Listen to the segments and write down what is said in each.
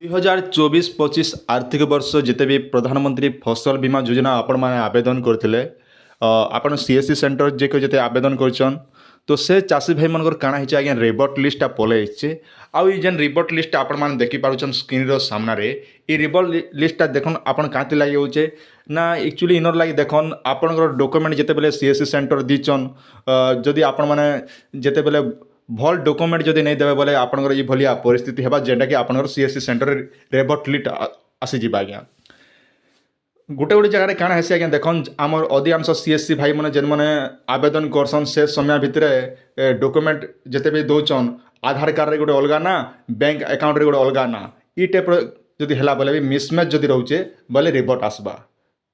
2024-25 आर्थिक वर्ष जिते भी प्रधानमंत्री फसल बीमा योजना आपण मैंने आवेदन करते आपण सीएससी सेंटर जे जिते आवेदन करछन तो से चाषी भाई मनकर काଣା ହେଇଛି ଆଜ୍ଞା ରିବଟ୍ ଲିଷ୍ଟଟା ପଲେଇଛି ଆଉ ଏଇ ଯେନ୍ ରିବଟ୍ ଲିଷ୍ଟଟା ଆପଣମାନେ ଦେଖିପାରୁଛନ୍ ସ୍କ୍ରିନ୍ର ସାମ୍ନାରେ এই ରିବଟ୍ ଲିଷ୍ଟଟା ଦେଖୁନ୍ ଆପଣ କାଁତି ଲାଗି ହେଉଛେ ନା ଆକ୍ଚୁଆଲି ଇନର୍ ଲାଗି ଦେଖୁନ୍ ଆପଣଙ୍କର ଡକୁମେଣ୍ଟ ଯେତେବେଳେ सीएससी सेंटर ଦେଇଛନ୍ ଯଦି ଆପଣମାନେ ଯେତେବେଳେ भल डॉक्यूमेंट जदि नहीं देवे बोले आपनकर ये भलिया परिस्थिति हेबा जेंटा कि आपनकर सीएससी सेंटर रिबट लिस्ट आसी जिबा आज्ञा गोटे गोटे जगह काଣା हेसी आज्ञा देखन आमर अधिकांश सीएससी भाई मैंने जेन मैंने आवेदन करसन से समय भितर डॉक्यूमेंट जिते भी दौचन आधार कार्ड रे गोटे अलगा ना बैंक अकाउंट रे गोटे अलगा ना ई टाइप जदि हेला बोले भी मिसमैच जदि रोचे बोले रिबट आसबा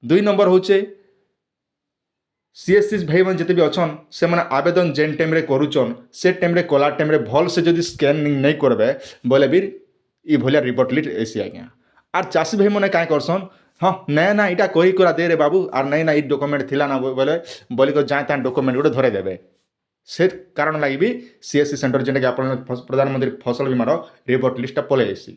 दुई नंबर होचे सीएससी भाई मैंने जिते भी अच्छन से मैंने आवेदन जेन टाइम रे करुचन से टाइम रे कला टाइम रे भल से जदि स्कैनिंग नहीं करबे बोले भी ई भलिया रिबट लिस्ट एसी आज्ञा आर चाषी भाई मैंने काँ करसन हाँ नया ना इटा कही करा दे रे बाबू आर नहीं ना ई डॉक्यूमेंट थिला ना बोले बोली को जाए ता डॉक्यूमेंट गोटे धरे देबे से कारण लगी भी सीएससी सेंटर जेनटा कि आपण प्रधानमंत्री फसल बीमार रिबट लिस्टटा पलि आसी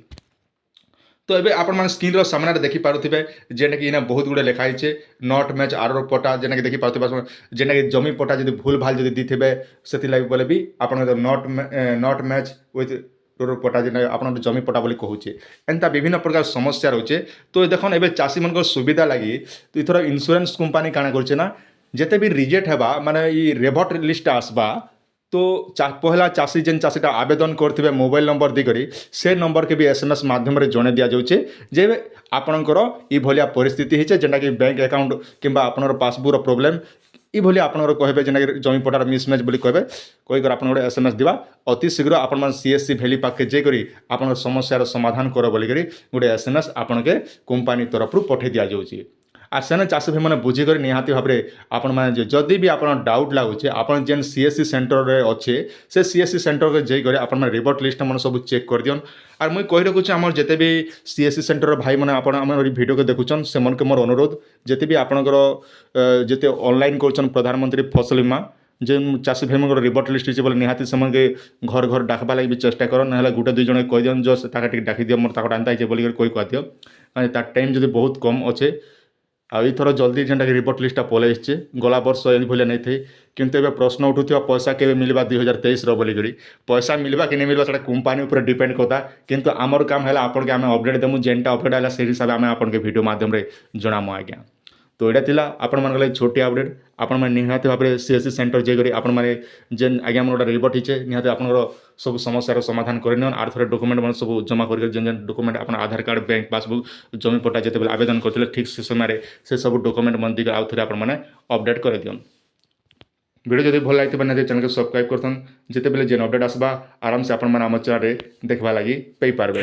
तो ये आपण मैंने स्क्रीन सामने देखी पारे जेनटा कि बहुत गुड़े लिखाई नट मैच आर पटा जेना कि देखी पारे जेना कि जमी पटा जब भूल भाल जब दी से लगे बोले भी आप नट मैच विथ रोर पटा जेना आप जमी पटा बोली कहूचे एंता विभिन्न प्रकार समस्या रोचे तो देखो ये चाषी मन सुविधा लगी तो इथर इंश्योरेंस कंपनी काଣା करछे ना जेते भी रिजेक्ट हेबा माने ये रिबट लिस्ट आसबा तो पहला चाषी जेन चाषीटा आवेदन करते मोबाइल नंबर देकर से नंबर के भी एसएमएस माध्यम जन दि जाऊे जे आपणकर ये भलिया परिस्थिति होचे जेनटा कि बैंक अकाउंट किंबा आपनर पासबुक प्रोब्लेम ये भली आपनकर कहबे जेना जमी पटार मिसमैच बोली कहबे कहीकर आप गोटे एसएमएस दिवा अति शीघ्र आपण सीएससी भैली पाखे जाकर आप समस्यार समाधान कर बोलिक गोटे एसएमएस आपके कंपनी तरफ पठे दि जाऊँगी आ सेने चाषी भाई मैंने बुझीक निहाती भाव में आपण मैंने जदि भी आप डाउट लगुचे आप जेन सीएससी सेंटर रे अच्छे से सीएससी सेंटर के जाकर आप रिबट लिस्ट मन सब चेक कर दियन आर मुई कही रखुचे आम जिते भी सीएससी सेंटर भाई मैंने आप वीडियो के देखुचन से मन के मोर अनुरोध जिते भी आपणकर जिते ऑनलाइन कर प्रधानमंत्री फसल बीमा जेन चाषी भाई मन रिबट लिस्ट बोले निहाती से घर घर डाकबा लगी भी चेष्टा कर ना गोटे दुई जन कह दियन जो डाकी दियो मोर ताकत आनता बोलिक कही कह दियो तार टाइम जब बहुत कम अच्छे आईथर जल्दी जेनटा कि रिबट लिस्टा पलि गला वर्ष ये भाया नहीं थी किंतु एबे प्रश्न उठुवा पैसा के मिलवा 2023 बोलिक पैसा मिलवा कि नहीं मिलवा से कंपनी उपर डिपेंड करता किंतु आमर काम है आपन के आम अपडेट देमु जेनटा अपडेट है से हिसाब से आम आपन के वीडियो माध्यम जनामु आज्ञा तो यहाँ थिला आपण मन छोटी अपडेट आपण मैंने निहाती भाव में सीएससी सेंटर जाकर आपण मैंने जेन आज्ञा मोर रिबट होचे निहाती आपनकर सब समस्यार समाधान कर आर थे डॉक्यूमेंट मन सब जमा कर जेन डॉक्यूमेंट आप आधार कार्ड बैंक पासबुक जमी पट्टा जिते आवेदन करते ठीक से समय से सब डॉक्यूमेंट मन दी आउ थे आपने अपडेट कर दियन वीडियो जब भल लगी ना चैनल को सब्सक्राइब करथन जिते बेले जेन अपडेट आसबा आराम से आपण आम चैनल देखा लगी पाइपारे।